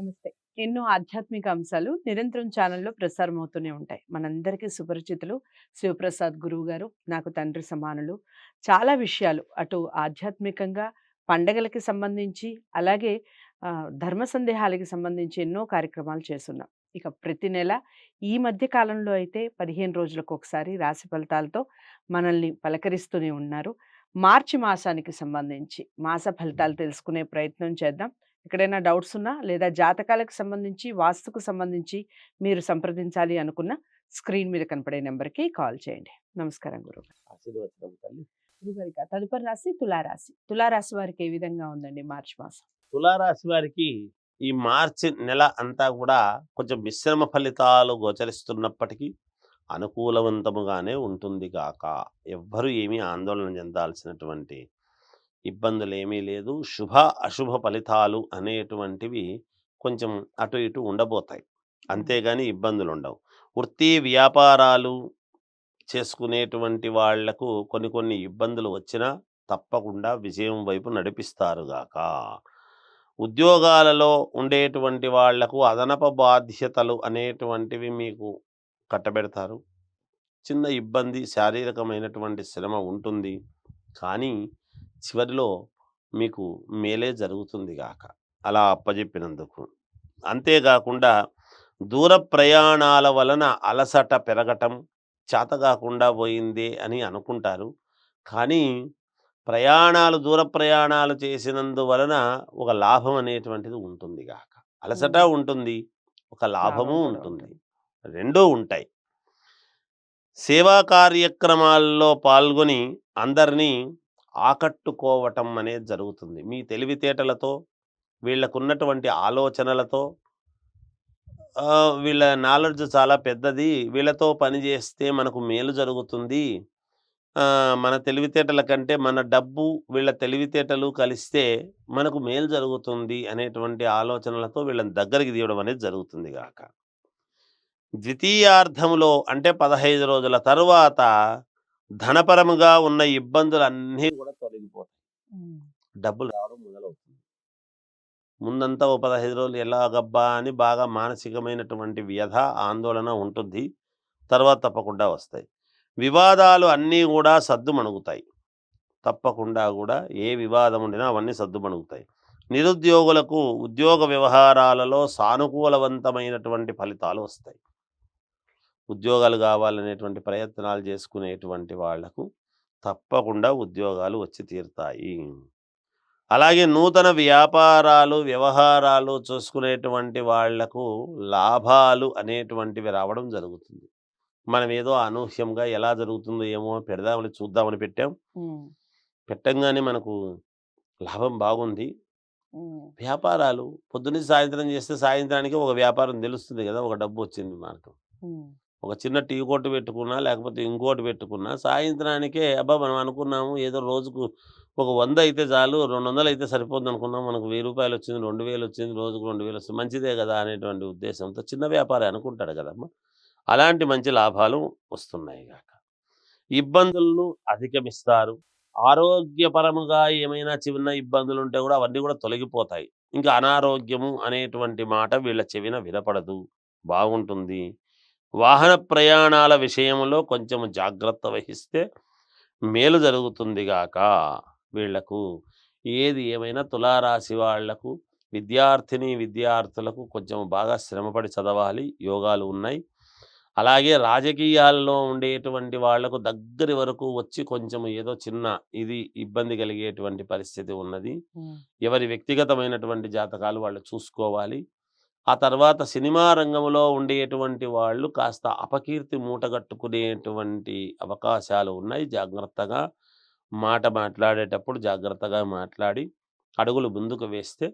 నమస్తే. ఎన్నో ఆధ్యాత్మిక అంశాలు నిరంతరం ఛానల్‌లో ప్రసారమవుతూనే ఉంటాయి. మనందరికీ సుపరిచితులు శివప్రసాద్ గురువు గారు, నాకు తండ్రి సమానులు. చాలా విషయాలు అటు ఆధ్యాత్మికంగా, పండగలకి సంబంధించి, అలాగే ధర్మ సందేహాలకి సంబంధించి ఎన్నో కార్యక్రమాలు చేసున్నాం. ఇక ప్రతి నెల ఈ మధ్య కాలంలో అయితే 15 రోజులకొకసారి రాశి ఫలితాలతో మనల్ని పలకరిస్తూనే ఉన్నారు. మార్చి మాసానికి సంబంధించి మాస ఫలితాలు తెలుసుకునే ప్రయత్నం చేద్దాం. ఎక్కడైనా డౌట్స్ ఉన్నా లేదా జాతకాలకు సంబంధించి, వాస్తుకు సంబంధించి మీరు సంప్రదించాలి అనుకున్న స్క్రీన్ మీద కనపడే నంబర్‌కి కాల్ చేయండి. నమస్కారం గురువుగారు. ఆశీర్వచనం తల్లి. గురుగారు ఇక తదుపరి రాశి తులారాశి. తులారాశి వారికి ఏ విధంగా ఉందండి మార్చి మాసం? తులారాశి వారికి ఈ మార్చి నెల అంతా కూడా కొంచెం మిశ్రమ ఫలితాలు గోచరిస్తున్నప్పటికీ అనుకూలవంతముగానే ఉంటుంది గాక. ఎవ్వరూ ఏమీ ఆందోళన చెందాల్సినటువంటి ఇబ్బందులు ఏమీ లేదు. శుభ అశుభ ఫలితాలు అనేటువంటివి కొంచెం అటు ఇటు ఉండబోతాయి. అంతేగాని ఇబ్బందులు ఉండవు. వృత్తి వ్యాపారాలు చేసుకునేటువంటి వాళ్లకు కొన్ని కొన్ని ఇబ్బందులు వచ్చినా తప్పకుండా విజయం వైపు నడిపిస్తారు గాక. ఉద్యోగాలలో ఉండేటువంటి వాళ్లకు అదనపు బాధ్యతలు అనేటువంటివి మీకు కట్టబెడతారు. చిన్న ఇబ్బంది, శారీరకమైనటువంటి శ్రమ ఉంటుంది. కానీ చివరిలో మీకు మేలే జరుగుతుంది గాక అలా అప్పజెప్పినందుకు. అంతేకాకుండా దూర ప్రయాణాల వలన అలసట పెరగటం, చేతగాకుండా పోయిందే అని అనుకుంటారు. కానీ దూర ప్రయాణాలు చేసినందువలన ఒక లాభం అనేటువంటిది ఉంటుంది గాక. అలసట హ్మ్. ఉంటుంది, ఒక లాభం లాభము కూడా ఉంటుంది. ఉంటుంది. రెండూ ఉంటాయి. సేవా కార్యక్రమాల్లో పాల్గొని అందరినీ ఆకట్టుకోవటం అనేది జరుగుతుంది. మీ తెలివితేటలతో, వీళ్ళకున్నటువంటి ఆలోచనలతో, వీళ్ళ నాలెడ్జ్ చాలా పెద్దది. వీళ్ళతో పని చేస్తే మనకు మేలు జరుగుతుంది. మన తెలివితేటల కంటే మన డబ్బు, వీళ్ళ తెలివితేటలు కలిస్తే మనకు మేలు జరుగుతుంది అనేటువంటి ఆలోచనలతో వీళ్ళని దగ్గరికి తీయడం అనేది జరుగుతుంది గాక. ద్వితీయార్థములో అంటే 15 రోజుల తరువాత ధనపరముగా ఉన్న ఇబ్బందులన్నీ కూడా తొలగిపోతాయి. డబ్బులు రావడం మొదలవుతుంది. ముందంతా ఓ 15 రోజులు ఎలాగబ్బా అని బాగా మానసికమైనటువంటి వ్యధ, ఆందోళన ఉంటుంది. తర్వాత తప్పకుండా వస్తాయి. వివాదాలు అన్నీ కూడా సద్దుమణుగుతాయి. తప్పకుండా కూడా ఏ వివాదం ఉండినా అవన్నీ సద్దుమణుగుతాయి. నిరుద్యోగులకు ఉద్యోగ వ్యవహారాలలో సానుకూలవంతమైనటువంటి ఫలితాలు వస్తాయి. ఉద్యోగాలు కావాలనేటువంటి ప్రయత్నాలు చేసుకునేటువంటి వాళ్లకు తప్పకుండా ఉద్యోగాలు వచ్చి తీరుతాయి. అలాగే నూతన వ్యాపారాలు, వ్యవహారాలు చూసుకునేటువంటి వాళ్లకు లాభాలు అనేటువంటివి రావడం జరుగుతుంది. మనం ఏదో అనూహ్యంగా ఎలా జరుగుతుందో ఏమో పెడదామని చూద్దామని పెట్టాం. పెట్టంగానే మనకు లాభం బాగుంది. వ్యాపారాలు పొద్దున్నే సాయంత్రం చేస్తే సాయంత్రానికి ఒక వ్యాపారం తెలుస్తుంది కదా, ఒక డబ్బు వచ్చింది మనకు. ఒక చిన్న టీ కొట్టు పెట్టుకున్నా, లేకపోతే ఇంకోటి పెట్టుకున్నా సాయంత్రానికే అబ్బా మనం అనుకున్నాము ఏదో రోజుకు ఒక 100 అయితే చాలు, 200 అయితే సరిపోద్ది అనుకున్నాం, మనకు 1000 రూపాయలు వచ్చింది, 2000 వచ్చింది, రోజుకు 2000 వస్తుంది, మంచిదే కదా అనేటువంటి ఉద్దేశంతో చిన్న వ్యాపారి అనుకుంటాడు కదమ్మా. అలాంటి మంచి లాభాలు వస్తున్నాయి గాక. ఇబ్బందులను అధిగమిస్తారు. ఆరోగ్యపరముగా ఏమైనా చిన్న ఇబ్బందులు ఉంటే కూడా అవన్నీ కూడా తొలగిపోతాయి. ఇంకా అనారోగ్యము అనేటువంటి మాట వీళ్ళ చెవిన వినపడదు, బాగుంటుంది. వాహన ప్రయాణాల విషయంలో కొంచెం జాగ్రత్త వహిస్తే మేలు జరుగుతుంది గాక వీళ్లకు. ఏది ఏమైనా తులారాశి వాళ్లకు, విద్యార్థులకు కొంచెం బాగా శ్రమపడి చదవాలి, యోగాలు ఉన్నాయి. అలాగే రాజకీయాల్లో ఉండేటువంటి వాళ్లకు దగ్గరి వరకు వచ్చి కొంచెం ఏదో చిన్న ఇబ్బంది కలిగేటువంటి పరిస్థితి ఉన్నది. ఎవరి వ్యక్తిగతమైనటువంటి జాతకాలు వాళ్ళు చూసుకోవాలి. ఆ తర్వాత సినిమా రంగంలో ఉండేటువంటి వాళ్ళు కాస్త అపకీర్తి మూటగట్టుకునేటువంటి అవకాశాలు ఉన్నాయి. జాగ్రత్తగా మాట్లాడేటప్పుడు జాగ్రత్తగా మాట్లాడి అడుగులు ముందుకు వేస్తే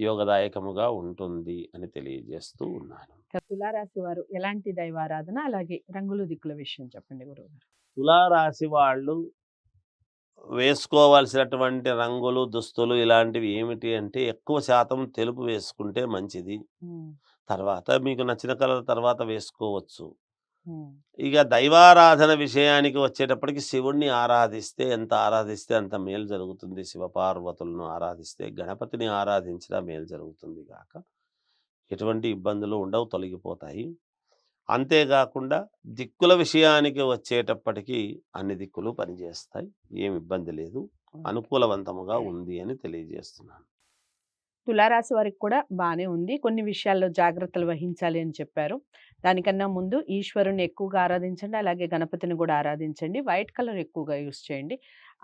యోగదాయకముగా ఉంటుంది అని తెలియజేస్తూ ఉన్నాను. తులారాశి వారు ఎలాంటి దైవారాధన, అలాగే రంగులు దిక్కుల విషయం చెప్పండి గురువుగారు. తులారాశి వాళ్ళు వేసుకోవాల్సినటువంటి రంగులు, దుస్తులు ఇలాంటివి ఏమిటి అంటే ఎక్కువ శాతం తెలుపు వేసుకుంటే మంచిది. తర్వాత మీకు నచ్చిన కలర్ తర్వాత వేసుకోవచ్చు. ఇక దైవారాధన విషయానికి వచ్చేటప్పటికి శివుణ్ణి ఎంత ఆరాధిస్తే అంత మేలు జరుగుతుంది. శివపార్వతులను ఆరాధిస్తే, గణపతిని ఆరాధించినా మేలు జరుగుతుంది గాక. ఎటువంటి ఇబ్బందులు ఉండవు, తొలగిపోతాయి. అంతేకాకుండా దిక్కుల విషయానికి వచ్చేటప్పటికి అన్ని దిక్కులు పనిచేస్తాయి, ఏమి ఇబ్బంది లేదు, అనుకూలవంతముగా ఉంది అని తెలియజేస్తున్నాను. తులారాశి వారికి కూడా బాగానే ఉంది. కొన్ని విషయాల్లో జాగ్రత్తలు వహించాలి అని చెప్పారు. దానికన్నా ముందు ఈశ్వరుని ఎక్కువగా ఆరాధించండి, అలాగే గణపతిని కూడా ఆరాధించండి. వైట్ కలర్ ఎక్కువగా యూస్ చేయండి.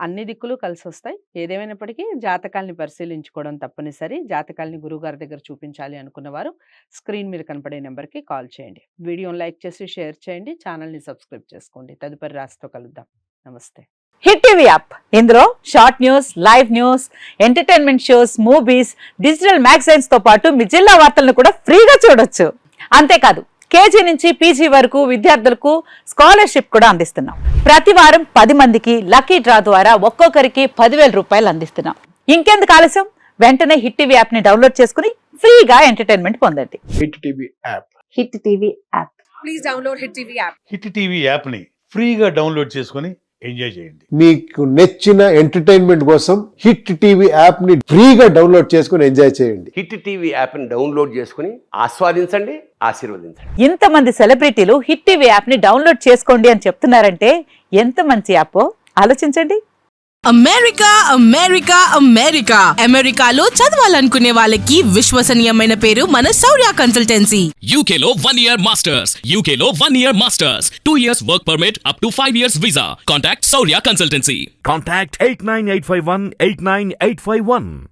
అన్ని దిక్కులు కలిసి వస్తాయి. ఏదేమైనప్పటికీ జాతకాల్ని పరిశీలించుకోవడం తప్పనిసరి. జాతకాల్ని గురువుగారి దగ్గర చూపించాలి అనుకున్నవారు స్క్రీన్ మీద కనపడే నెంబర్కి కాల్ చేయండి. వీడియోని లైక్ చేసి షేర్ చేయండి, ఛానల్ని సబ్స్క్రైబ్ చేసుకోండి. తదుపరి రాశితో కలుద్దాం. నమస్తే. హిట్ టీవీ యాప్ ఇందులో short news, live news, entertainment shows, movies, digital magazines తో పాటు మీ జిల్లా వార్తలను కూడా ఫ్రీగా చూడొచ్చు. అంతేకాదు కేజీ నుంచి పీజీ వరకు విద్యార్థులకు స్కాలర్షిప్ కూడా అందిస్తున్నాం. ప్రతి వారం 10 మందికి లక్కీ డ్రా ద్వారా ఒక్కొక్కరికి 10,000 రూపాయలు అందిస్తున్నాం. ఇంకెందుకు ఆలస్యం, వెంటనే హిట్ టీవీ యాప్ ని డౌన్లోడ్ చేసుకుని ఫ్రీగా ఎంటర్టైన్మెంట్ పొందండి. Hit TV app. Hit TV app. Please download Hit TV app. Hit TV యాప్ని ఫ్రీగా డౌన్లోడ్ చేసుకొని ఎంజాయ్ చేయండి. మీకు నచ్చిన ఎంటర్టైన్మెంట్ కోసం హిట్ టీవీ యాప్ ని ఫ్రీగా డౌన్లోడ్ చేసుకుని ఎంజాయ్ చేయండి. హిట్ టీవీ యాప్ని డౌన్లోడ్ చేసుకుని ఆస్వాదించండి, ఆశీర్వదించండి. ఇంతమంది సెలబ్రిటీలు హిట్ టీవీ యాప్ ని డౌన్లోడ్ చేసుకోండి అని చెప్తున్నారంటే ఎంత మంచి యాప్ ఆలోచించండి. అమెరికా అమెరికా అమెరికా అమెరికాలో చదవాలనుకునే వాళ్ళకి విశ్వసనీయమైన పేరు మన శౌర్య consultancy. UK Law 1 Year Masters. UK Law 1 Year Masters. 2 years work permit up to 5 years visa. Contact Saurya Consultancy. Contact 89851 89851.